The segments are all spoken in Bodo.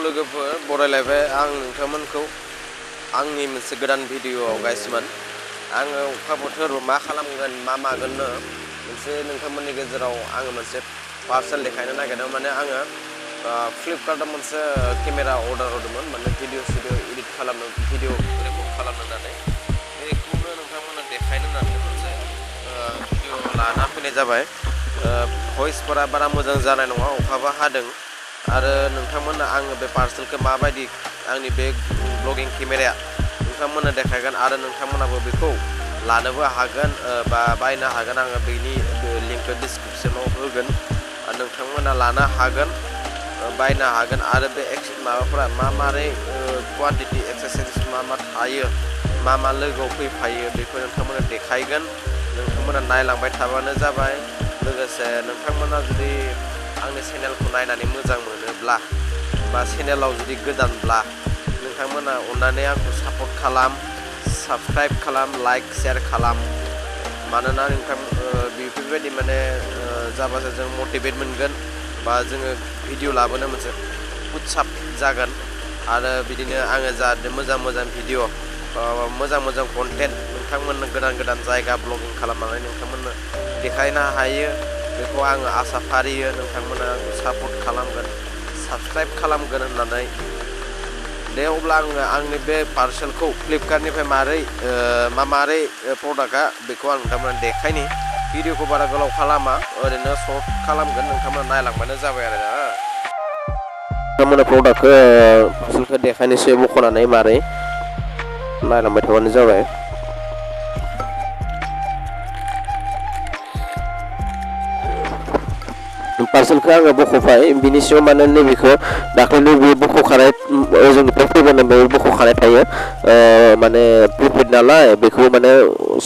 लोगोफोर बरायलायबाय आं नोंथांमोनखौ आंनि मोनसे गोदान भिडिअआव गाइसमोन आङो अखा बोथोर मा खालामगोन मा मागोननो मोनसे नोंथांमोननि गेजेराव आङो मोनसे पार्सेल देखायनो नागिरदों माने आङो फ्लिपकार्टआव मोनसे केमेरा अर्डार होदोंमोन माने भिडिअ एडिट खालामनो भिडिअ रेकर्ड खालामनो होननानै बेखौनो नोंथांमोननो देखायनो होननानै मोनसे भिडिअ लाना फैनाय जाबाय भइसफोरा बारा मोजां जानाय नङा अखाबो हादों आरो नोंथांमोननो आङो बे पार्सेलखौ माबायदि आंनि बे ब्लगिं केमेराया नोंथांमोननो देखायगोन आरो नोंथांमोनाबो बेखौ लानोबो हागोन बा बायनो हागोन आङो बेनि लिंकखौ डिसक्रिपसनाव होगोन आरो नोंथांमोना लानो हागोन बायनो हागोन आरो बे माबाफोरा मारै क्वान्टिटि एक्सेसरिज मा थायो मा लोगोआव फैफायो बेखौ नोंथांमोना देखायगोन नोंथांमोना नायलांबाय थाबानो जाबाय लोगोसे नोंथांमोना जुदि आंनि चेनेलखौ नायनानै मोजां मोनोब्ला बा चेनेलाव जुदि गोदानब्ला नोंथांमोना अननानै आंखौ सापर्ट खालाम साबस्क्राइब खालाम लाइक शेयार खालाम मानोना नोंथां बेफोरबायदि माने जाबासो जों मटिभेट मोनगोन बा जोङो भिडिअ लाबोनो मोनसे उत्साह जागोन आरो बिदिनो आङो जाहाथे मोजां भिडिअ मोजां कन्टेन्ट नोंथांमोननो गोदान जायगा ब्लगिं खालामनानै नोंथांमोननो देखायनो हायो बेखौ आङो आसा फारियो नोंथांमोना आंखौ सापर्ट खालामगोन साबस्क्राइब खालामगोन होननानै दे अब्ला आङो आंनि बे पार्सेलखौ फ्लिपकार्टनिफ्राय मारै प्रडाक्टआ बेखौ आं नोंथांमोना देखायनि भिडिअखौ बारा गोलाव खालामा ओरैनो सर्ट खालामगोन नोंथांमोना नायलांबानो जाबाय आरो नोंथांमोना प्रडाक्टखौ पार्सेलखौ देखायनोसै बख'नानै मारै नायलांबाय थाबानो जाबाय पार्सेलखौ आङो बख'बाय बिनि सिङाव माने नैबेखौ दाख्लैनो बे बख'खानाय जोंनिफ्राय फैबानो बे बख'खानाय थायो माने प्रिपेड नालाय बेखौ माने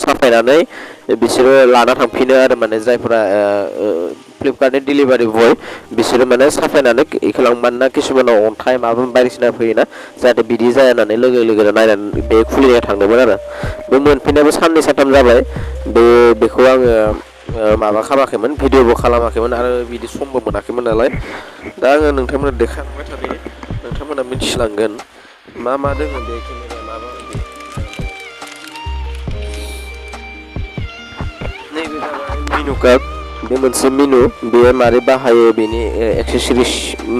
साफायनानै बिसोरो लाना थांफिनो आरो माने जायफोरा फ्लिपकार्टनि डिलिभारि बय बिसोरो माने साफायनानै इखौ मानोना किसुमानाव अन्थाइ माबा बायदिसिना फैयोना जाहाथे बिदि जाया होननानै लोगो नायनानै बे खुलिनाया थांदोंमोन आरो बे मोनफिननायाबो साननै सानथाम जाबाय बेखौ आङो माबा खालामाखैमोन भिडिअबो खालामाखैमोन आरो बिदि समबो मोनाखैमोन नालाय दा आङो नोंथांमोना देखायलांबाय थानि नोंथांमोना मिथिलांगोन मा दोङो बे केमेराया माबायदि नैबे जाबाय मेनु कार्ड बे मोनसे मेनु बेयो मारै बाहायो बेनि एक्सेसरिज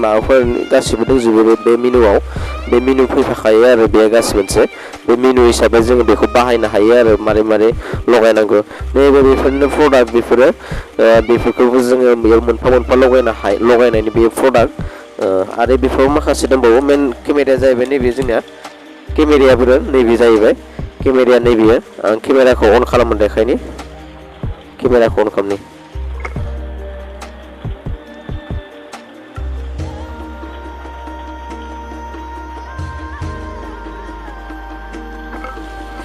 माबाफोर गासिबो दंजोबो बे मेनुआव बे मेनु फैफाखायो आरो बे गासिबो मोनसे बे मेनु हिसाबै जोङो बेखौ बाहायनो हायो आरो मारै लगायनांगौ नैबे बेफोरनो प्रडाक्ट बेफोरखौबो जोङो बेयाव मोनफा लगायनायनि बे प्रडाक्ट आरो बेफोराव माखासे दंबावो मेन केमेराया जाहैबाय नैबे जोंनिया केमेरायाबो नैबे जाहैबाय केमेराया नैबेयो आं केमेराखौ अन खालामनो देखायनि केमेराखौ अन खालामनि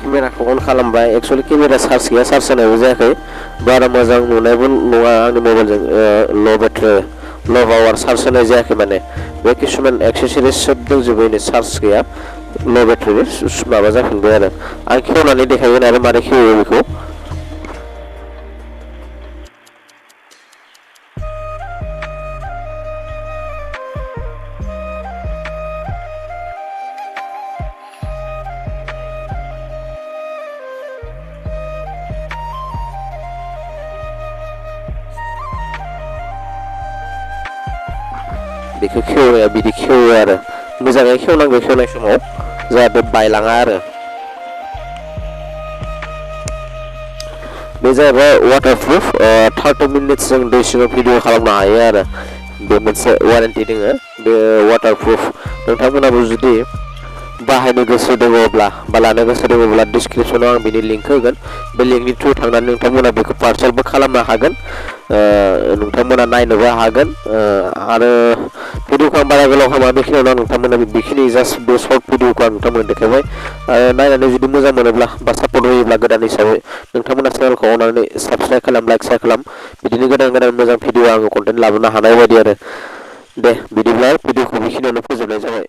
केमेराखौ अन खालामबाय एक्चुअलि केमेरा चार्ज गैया चार्ज होनायबो जायाखै बारा मोजां नुनायबो नङा आंनि मबाइलजों ल' बेटारि ल' पावार चार्ज होनाय जायाखै माने बे किसुमान एक्सेसरिज सब दंजोबो चार्ज गैया ल' बेटारि माबा जाफिनबाय आरो आं खेवनानै देखायगोन आरो मारै खेवो बेखौ बेखौ खेवनाया बिदि खेवो आरो मोजाङै खेवनांगौ खेवनाय समाव जाहाथे बायलाङा आरो बे जाहैबाय वाटारप्रुफ 30 मिनिट्स जों दै सिङाव भिडिअ खालामनो हायो आरो बे मोनसे वारेन्टि दङ बे वाटारप्रुफ नोंथांमोनाबो जुदि बाहायनो गोसो दङब्ला बा लानो गोसो दङब्ला डिसक्रिपसनाव आं बिनि लिंक होगोन बे लिंकनि थ्रु थांनानै नोंथांमोना बेखौ पार्सेलबो खालामनो हागोन नोंथांमोना नायनोबो हागोन आरो भिडिअखौ आं बारा गोलाव खालामा बेखिनियावनो नोंथांमोना बेखिनि जास्ट बे सर्ट भिडिअखौ आं नोंथांमोननो देखायबाय नायनानै जुदि मोजां मोनोब्ला बा सापर्ट होयोब्ला गोदान हिसाबै नोंथांमोना चेनेलखौ अननानै साबस्क्राइब खालाम लाइक शेयार खालाम बिदिनो गोदान मोजां भिडिअ आङो कन्टेन्ट लाबोनो हानाय बायदि आरो दे बिदिब्ला भिडिअखौ बेखिनियावनो फोजोबनाय जाबाय।